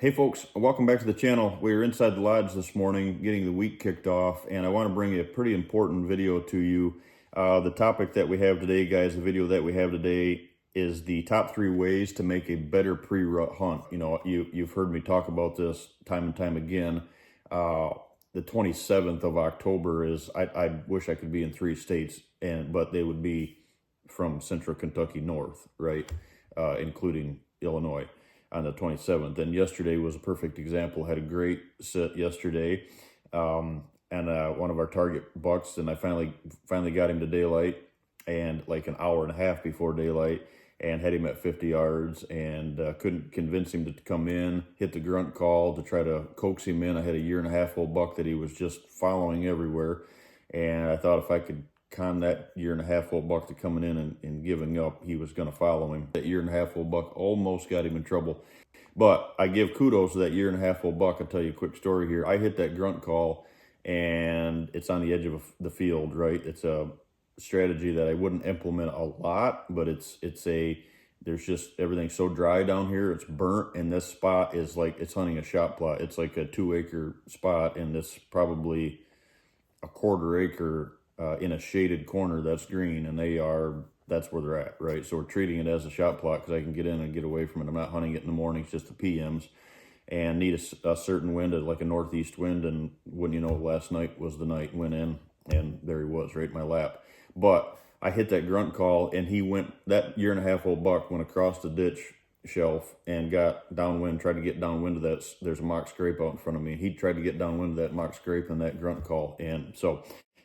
Hey folks, welcome back to the channel. We're inside the lodge this morning getting the week kicked off, and I want to bring a pretty important video to you. The topic that we have today, guys, the video that we have today is the top 3 ways to make a better pre-rut hunt. You know, you've heard me talk about this time and time again. The 27th of October is, I wish I could be in 3 states, but they would be from central Kentucky north, right? Including Illinois on the 27th. And yesterday was a perfect example. Had a great sit yesterday, and one of our target bucks, and I finally got him to daylight, and like an hour and a half before daylight, and had him at 50 yards, and couldn't convince him to come in. Hit the grunt call to try to coax him in. I had a 1.5-year-old buck that he was just following everywhere, and I thought if I could con that 1.5-year-old buck to coming in and giving up, he was going to follow him. That 1.5-year-old buck almost got him in trouble. But I give kudos to that 1.5-year-old buck. I'll tell you a quick story here. I hit that grunt call, and it's on the edge of the field, right? It's a strategy that I wouldn't implement a lot, but there's just everything's so dry down here. It's burnt, and this spot is like, it's hunting a shot plot. It's like a 2-acre spot, and it's probably a 1/4 acre in a shaded corner that's green, and that's where they're at, right? So we're treating it as a shot plot because I can get in and get away from it. I'm not hunting it in the mornings, just the PMs, and need a certain wind, like a northeast wind, and wouldn't you know, last night was the night. Went in, and there he was, right in my lap. But I hit that grunt call, and that 1.5-year-old buck went across the ditch shelf and got downwind, tried to get downwind of that. There's a mock scrape out in front of me. He tried to get downwind of that mock scrape and that grunt call, and so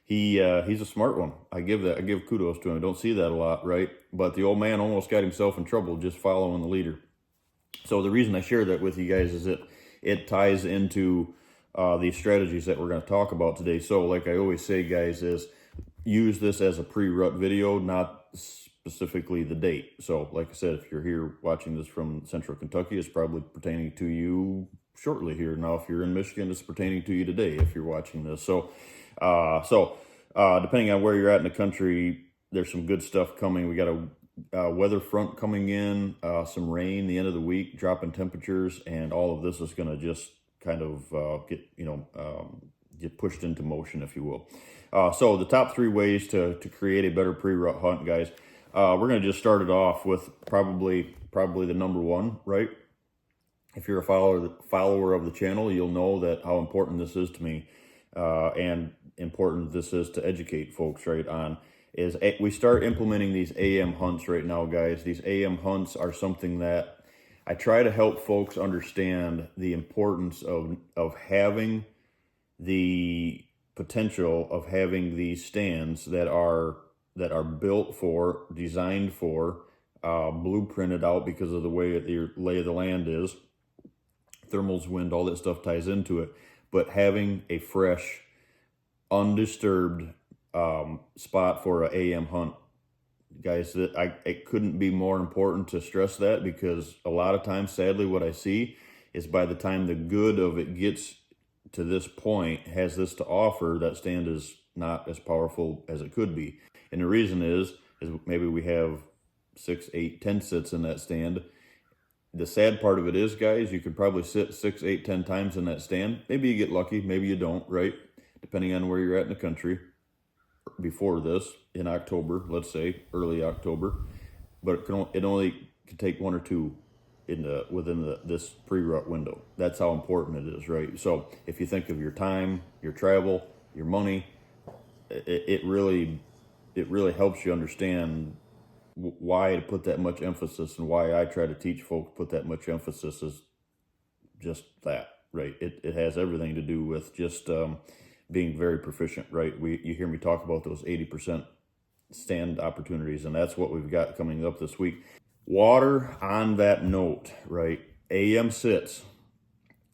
he's a smart one. I give kudos to him. I don't see that a lot, right? But the old man almost got himself in trouble just following the leader. So the reason I share that with you guys is it ties into these strategies that we're going to talk about today. So like I always say, guys, is use this as a pre-rut video, not specifically the date. So like I said, if you're here watching this from central Kentucky, it's probably pertaining to you shortly here. Now, if you're in Michigan, it's pertaining to you today if you're watching this. So depending on where you're at in the country, there's some good stuff coming. We got a weather front coming in, some rain the end of the week, dropping temperatures, and all of this is going to just kind of get pushed into motion, if you will. So the top 3 ways to create a better pre-rut hunt, guys. We're going to just start it off with probably the number 1, right? If you're a follower of the channel, you'll know that how important this is to me, and important this is to educate folks, right, on is we start implementing these AM hunts right now, guys. These AM hunts are something that I try to help folks understand the importance of having the potential of having these stands that are built for, designed for, blueprinted out because of the way the lay of the land is. Thermals, wind, all that stuff ties into it. But having a fresh, undisturbed spot for an AM hunt, guys, it couldn't be more important to stress that, because a lot of times, sadly, what I see is by the time the good of it gets to this point, has this to offer, that stand is not as powerful as it could be. And the reason is maybe we have 6, 8, 10 sits in that stand. The sad part of it is, guys, you could probably sit 6, 8, 10 times in that stand. Maybe you get lucky, maybe you don't, right? Depending on where you're at in the country before this, in October, let's say, early October. But it only can take 1 or 2 within this pre-rut window. That's how important it is, right? So if you think of your time, your travel, your money, it really helps you understand why to put that much emphasis, and why I try to teach folks put that much emphasis is just that, right? It has everything to do with just being very proficient, right? You hear me talk about those 80% stand opportunities, and that's what we've got coming up this week. Water on that note, right? AM sits,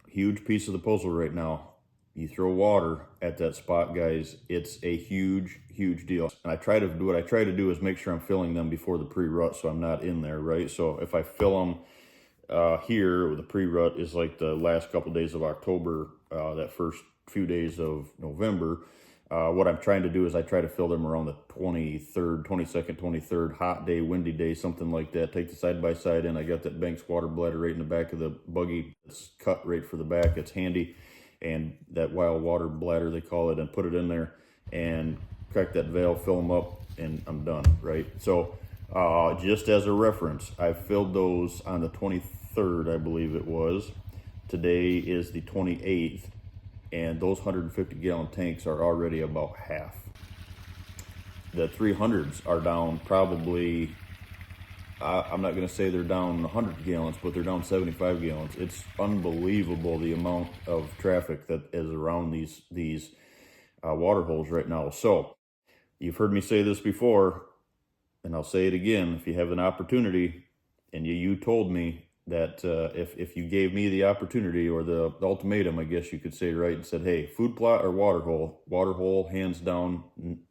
huge piece of the puzzle right now. You throw water at that spot, guys, it's a huge deal. And what I try to do is make sure I'm filling them before the pre-rut, so I'm not in there, right? So if I fill them here, the pre-rut is like the last couple days of October, that first few days of November, What I'm trying to do is I try to fill them around the 23rd, 22nd, 23rd, hot day, windy day, something like that. Take the side-by-side in. I got that Banks water bladder right in the back of the buggy. It's cut right for the back. It's handy. And that wild water bladder, they call it, and put it in there and crack that valve, fill them up, and I'm done, right? So just as a reference, I filled those on the 23rd, I believe it was. Today is the 28th. And those 150-gallon tanks are already about half. The 300s are down probably, I'm not going to say they're down 100 gallons, but they're down 75 gallons. It's unbelievable the amount of traffic that is around these water holes right now. So you've heard me say this before, and I'll say it again. If you have an opportunity, and you told me that if you gave me the opportunity or the ultimatum, I guess you could say, right, and said, hey, food plot or water hole, hands down,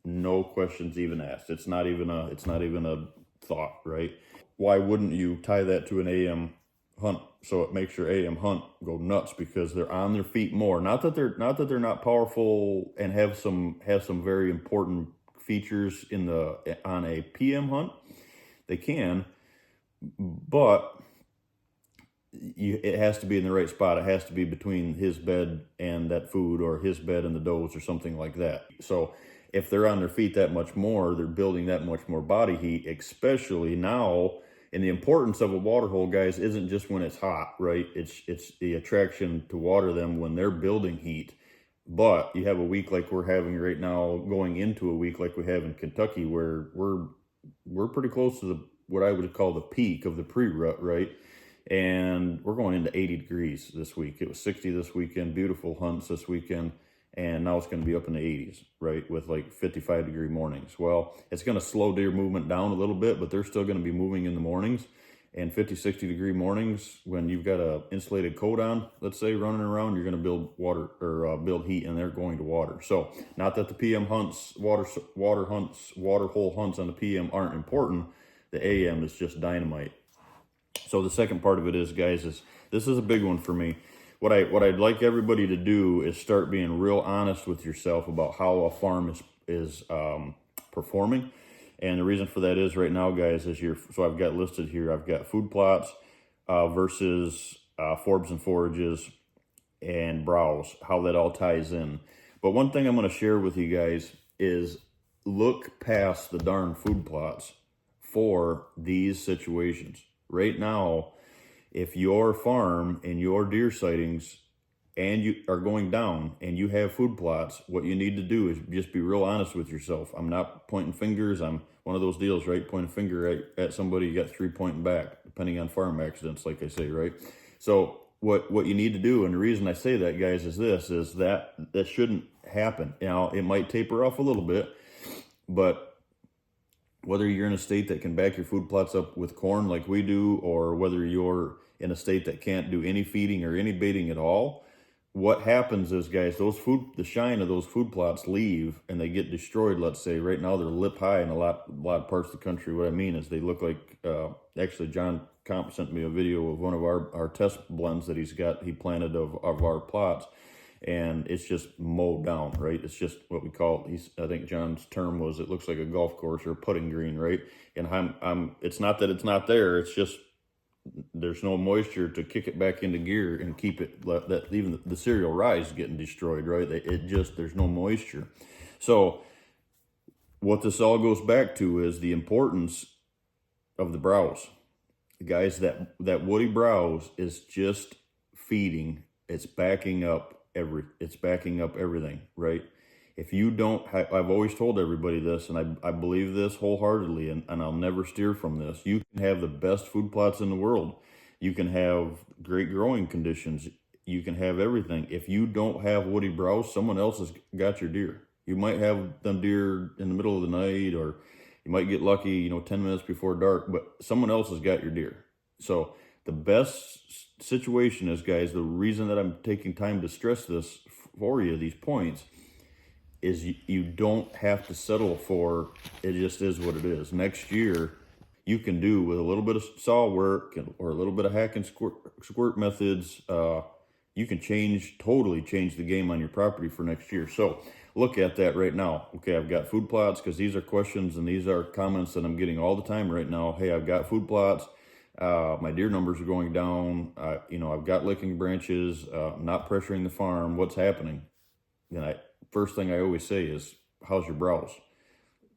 no questions even asked. It's not even a thought, right? Why wouldn't you tie that to an AM hunt so it makes your AM hunt go nuts, because they're on their feet more. Not that they're not powerful and have some very important features on a PM hunt. They can, but it has to be in the right spot. It has to be between his bed and that food, or his bed and the does, or something like that. So if they're on their feet that much more, they're building that much more body heat, especially now. And the importance of a water hole, guys, isn't just when it's hot, right? It's the attraction to water them when they're building heat. But you have a week like we're having right now, going into a week like we have in Kentucky, where we're pretty close to what I would call the peak of the pre-rut, right? And we're going into 80 degrees this week. It was 60 this weekend, beautiful hunts this weekend, and now it's going to be up in the 80s, right, with like 55-degree mornings. Well, it's going to slow deer movement down a little bit, but they're still going to be moving in the mornings. And 50, 60-degree mornings, when you've got a insulated coat on, let's say, running around, you're going to build water, or build heat, and they're going to water. So not that the PM hunts, water hole hunts on the PM aren't important. The AM is just dynamite. So the second part of it is, guys, this is a big one for me. What I'd like everybody to do is start being real honest with yourself about how a farm is performing. And the reason for that is, right now, guys, so I've got listed here, I've got food plots versus forbs and forages and browse, how that all ties in. But one thing I'm going to share with you guys is look past the darn food plots for these situations. Right now, if your farm and your deer sightings and you are going down and you have food plots, what you need to do is just be real honest with yourself. I'm not pointing fingers. I'm one of those deals, right? Point a finger at somebody, you got 3 pointing back, depending on farm accidents, like I say, right? So what you need to do, and the reason I say that, guys, is that shouldn't happen. Now, it might taper off a little bit, but whether you're in a state that can back your food plots up with corn like we do, or whether you're in a state that can't do any feeding or any baiting at all, what happens is, guys, the shine of those food plots leave and they get destroyed. Let's say right now they're lip high in a lot of parts of the country. What I mean is they look like, actually John Comp sent me a video of one of our test blends that he planted of our plots. And it's just mowed down, right? It's just what we call, I think John's term was, it looks like a golf course or a putting green, right? And it's not that it's not there, it's just there's no moisture to kick it back into gear and keep it, that even the cereal rye is getting destroyed, right? There's no moisture. So what this all goes back to is the importance of the browse. Guys, that woody browse is just feeding, it's backing up everything, right? If you don't, I've always told everybody this, and I believe this wholeheartedly, and I'll never steer from this. You can have the best food plots in the world. You can have great growing conditions. You can have everything. If you don't have woody browse, someone else has got your deer. You might have them deer in the middle of the night, or you might get lucky, 10 minutes before dark, but someone else has got your deer. So the best situation is, guys, the reason that I'm taking time to stress this for you, these points, is you don't have to settle for, it just is what it is. Next year, you can do with a little bit of saw work or a little bit of hack and squirt methods, you can totally change the game on your property for next year. So look at that right now. Okay, I've got food plots, because these are questions and these are comments that I'm getting all the time right now. Hey, I've got food plots. My deer numbers are going down. I've got licking branches. I'm not pressuring the farm. What's happening? And first thing I always say is, how's your browse?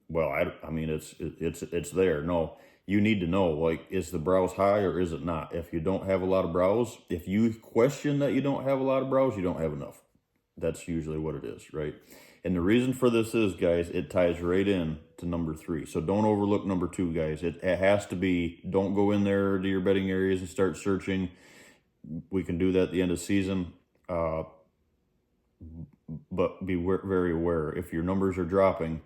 Well, I mean, it's there. No, you need to know, like, is the browse high or is it not? If you don't have a lot of browse, if you question that you don't have a lot of browse, you don't have enough. That's usually what it is, right? And the reason for this is, guys, it ties right in to number 3. So don't overlook number 2, guys. It has to be, don't go in there to your bedding areas and start searching. We can do that at the end of the season. But be very aware. If your numbers are dropping,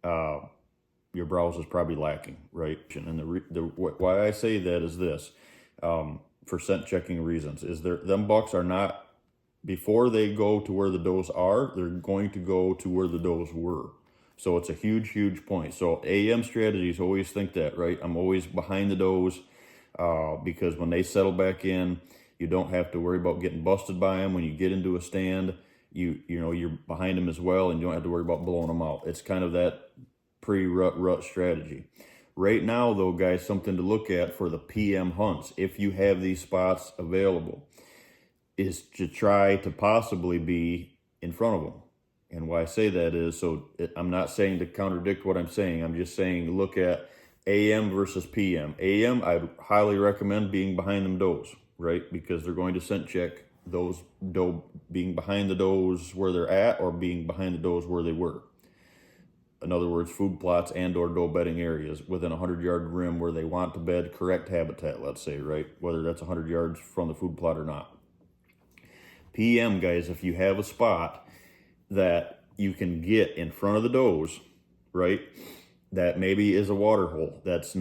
your browse is probably lacking, right? And why I say that is this, for scent checking reasons, is them bucks are not, before they go to where the does are, they're going to go to where the does were. So it's a huge, huge point. So AM strategies, always think that, right? I'm always behind the does, because when they settle back in, you don't have to worry about getting busted by them. When you get into a stand, you're behind them as well, and you don't have to worry about blowing them out. It's kind of that pre-rut strategy. Right now, though, guys, something to look at for the PM hunts, if you have these spots available, is to try to possibly be in front of them. And why I say that is, I'm not saying to contradict what I'm saying. I'm just saying look at AM versus PM. AM, I highly recommend being behind them does, right? Because they're going to scent check those doe, being behind the does where they're at, or being behind the does where they were. In other words, food plots and or doe bedding areas within a 100-yard rim where they want to bed correct habitat, let's say, right? Whether that's 100 yards from the food plot or not. PM, guys, if you have a spot that you can get in front of the does, right, that maybe is a water hole, that's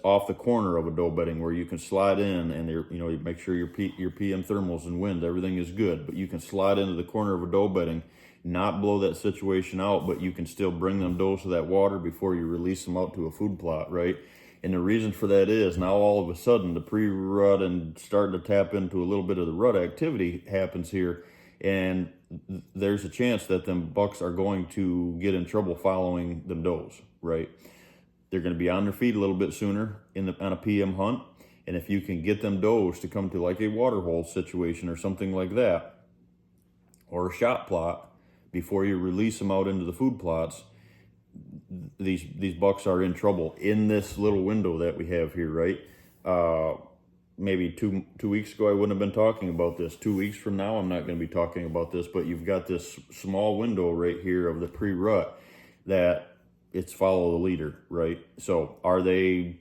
off the corner of a doe bedding where you can slide in, and you make sure your PM thermals and wind, everything is good, but you can slide into the corner of a doe bedding, not blow that situation out, but you can still bring them does to that water before you release them out to a food plot, right? And the reason for that is, now all of a sudden the pre-rut and starting to tap into a little bit of the rut activity happens here, and there's a chance that them bucks are going to get in trouble following them does, right? They're going to be on their feet a little bit sooner on a PM hunt, and if you can get them does to come to like a water hole situation or something like that, or a shot plot, before you release them out into the food plots, these bucks are in trouble in this little window that we have here, right? Maybe two weeks ago I wouldn't have been talking about this. 2 weeks from now I'm not going to be talking about this, but you've got this small window right here of the pre-rut that it's follow the leader, right? So are they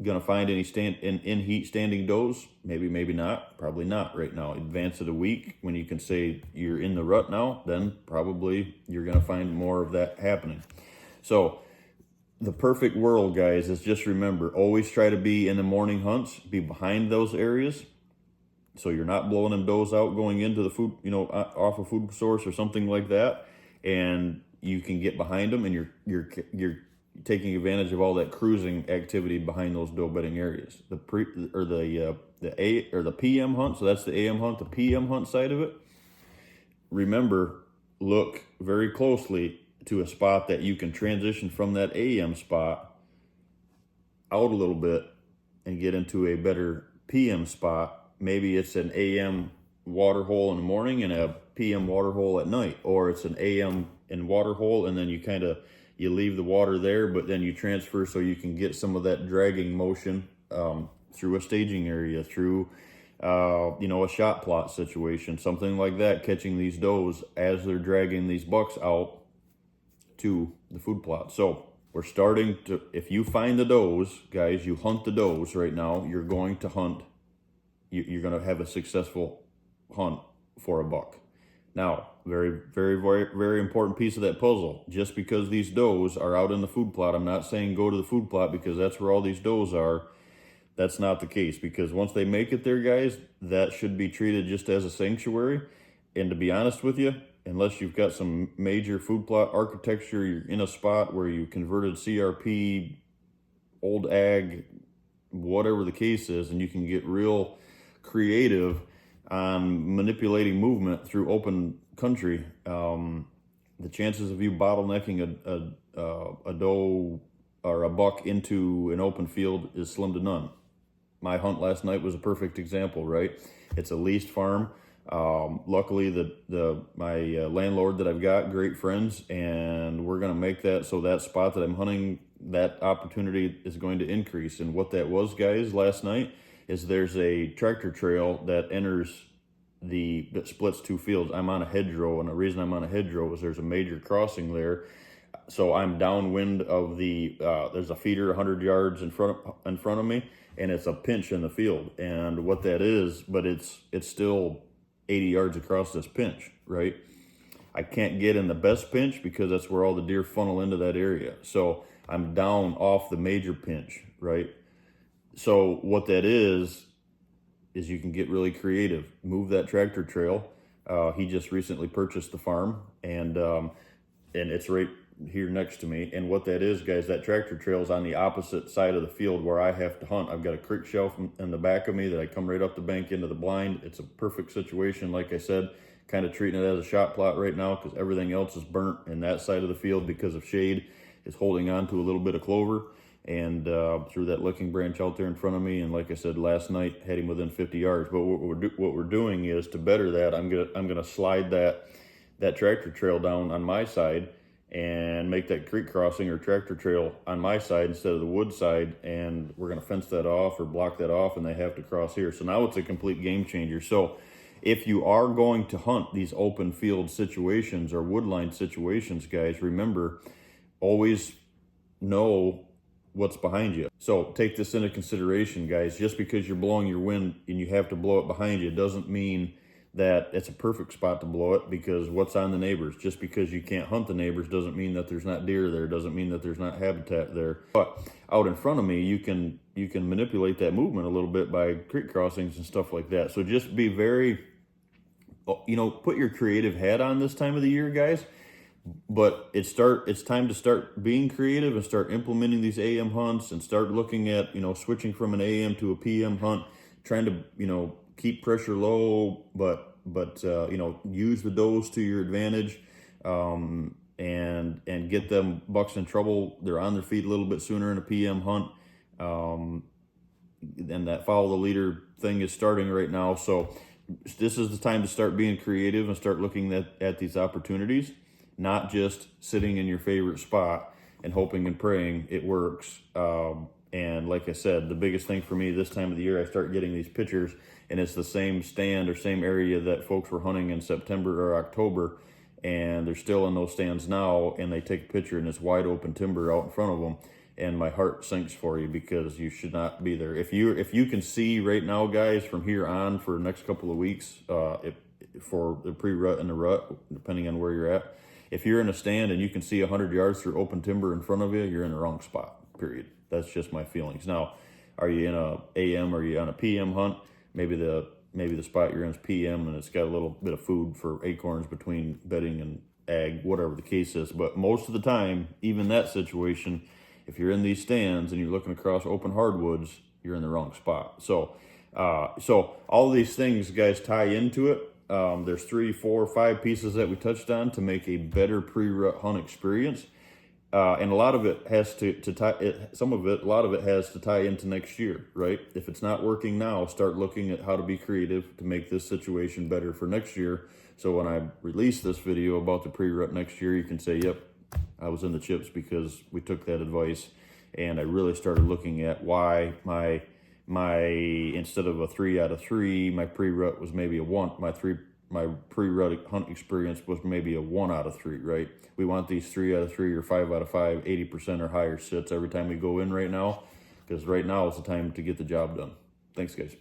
going to find any in heat standing does? Maybe not, probably not right now. Advance it a week when you can say you're in the rut now, then probably you're going to find more of that happening. So the perfect world, guys, is just remember, always try to be in the morning hunts, be behind those areas, so you're not blowing them does out going into the food, off a food source or something like that, and you can get behind them, and you're taking advantage of all that cruising activity behind those doe bedding areas. The PM hunt, so that's the AM hunt, the PM hunt side of it. Remember, look very closely to a spot that you can transition from that AM spot out a little bit and get into a better PM spot. Maybe it's an AM water hole in the morning and a PM water hole at night, or it's an AM and water hole, and then you leave the water there, but then you transfer so you can get some of that dragging motion through a staging area, through a shot plot situation, something like that, catching these does as they're dragging these bucks out to the food plot. So we're starting to, if you find the does, guys, you hunt the does right now, you're going to hunt, you're going to have a successful hunt for a buck. Now, very, very, very, very important piece of that puzzle. Just because these does are out in the food plot, I'm not saying go to the food plot because that's where all these does are. That's not the case, because once they make it there, guys, that should be treated just as a sanctuary. And to be honest with you, unless you've got some major food plot architecture, you're in a spot where you converted CRP, old ag, whatever the case is, and you can get real creative on manipulating movement through open country, the chances of you bottlenecking a doe or a buck into an open field is slim to none. My hunt last night was a perfect example, right? It's a leased farm. Luckily, my landlord that I've got, great friends, and we're going to make that so that spot that I'm hunting, that opportunity is going to increase. And what that was, guys, last night is there's a tractor trail that enters that splits two fields. I'm on a hedgerow, and the reason I'm on a hedgerow is there's a major crossing there. So I'm downwind of there's a feeder 100 yards in front of me, and it's a pinch in the field. And what that is, but it's still 80 yards across this pinch, right? I can't get in the best pinch because that's where all the deer funnel into that area. So I'm down off the major pinch, right? So what that is you can get really creative. Move that tractor trail. He just recently purchased the farm, and it's right here next to me. And what that is, guys, that tractor trail is on the opposite side of the field where I have to hunt. I've got a creek shelf in the back of me that I come right up the bank into the blind. It's a perfect situation. Like I said, kind of treating it as a shot plot right now because everything else is burnt, and that side of the field, because of shade, is holding on to a little bit of clover. And threw that looking branch out there in front of me, and like I said last night, had him within 50 yards. But what we're doing is, to better that, I'm gonna slide that tractor trail down on my side and make that creek crossing or tractor trail on my side instead of the wood side, and we're gonna fence that off or block that off, and they have to cross here. So now it's a complete game changer. So if you are going to hunt these open field situations or woodline situations, guys, remember, always know what's behind you. So take this into consideration, guys. Just because you're blowing your wind and you have to blow it behind you doesn't mean that it's a perfect spot to blow it, because what's on the neighbors? Just because you can't hunt the neighbors doesn't mean that there's not deer there, doesn't mean that there's not habitat there. But out in front of me, you can manipulate that movement a little bit by creek crossings and stuff like that. So just be very, put your creative hat on this time of the year, guys. But it's time to start being creative and start implementing these AM hunts and start looking at, switching from an AM to a PM hunt, trying to, keep pressure low, but use the does to your advantage, and get them bucks in trouble. They're on their feet a little bit sooner in a PM hunt. And that follow the leader thing is starting right now. So this is the time to start being creative and start looking at these opportunities. Not just sitting in your favorite spot and hoping and praying it works. And like I said, the biggest thing for me this time of the year, I start getting these pictures, and it's the same stand or same area that folks were hunting in September or October, and they're still in those stands now, and they take a picture and it's wide open timber out in front of them, and my heart sinks for you, because you should not be there. If you can see right now, guys, from here on for the next couple of weeks, for the pre-rut and the rut, depending on where you're at, if you're in a stand and you can see 100 yards through open timber in front of you, you're in the wrong spot, period. That's just my feelings. Now, are you in a AM or are you on a PM hunt? Maybe the spot you're in is PM and it's got a little bit of food for acorns between bedding and ag, whatever the case is. But most of the time, even that situation, if you're in these stands and you're looking across open hardwoods, you're in the wrong spot. So all these things, guys, tie into it. There's 3, 4, 5 pieces that we touched on to make a better pre-rut hunt experience. And a lot of it has a lot of it has to tie into next year, right? If it's not working now, start looking at how to be creative to make this situation better for next year. So when I release this video about the pre-rut next year, you can say, yep, I was in the chips because we took that advice. And I really started looking at why my instead of a 3 out of 3, my pre-rut was maybe a 1. My pre-rut hunt experience was maybe a 1 out of 3, right? We want these 3 out of 3 or 5 out of 5, 80% or higher sits every time we go in right now, because right now is the time to get the job done. Thanks, guys.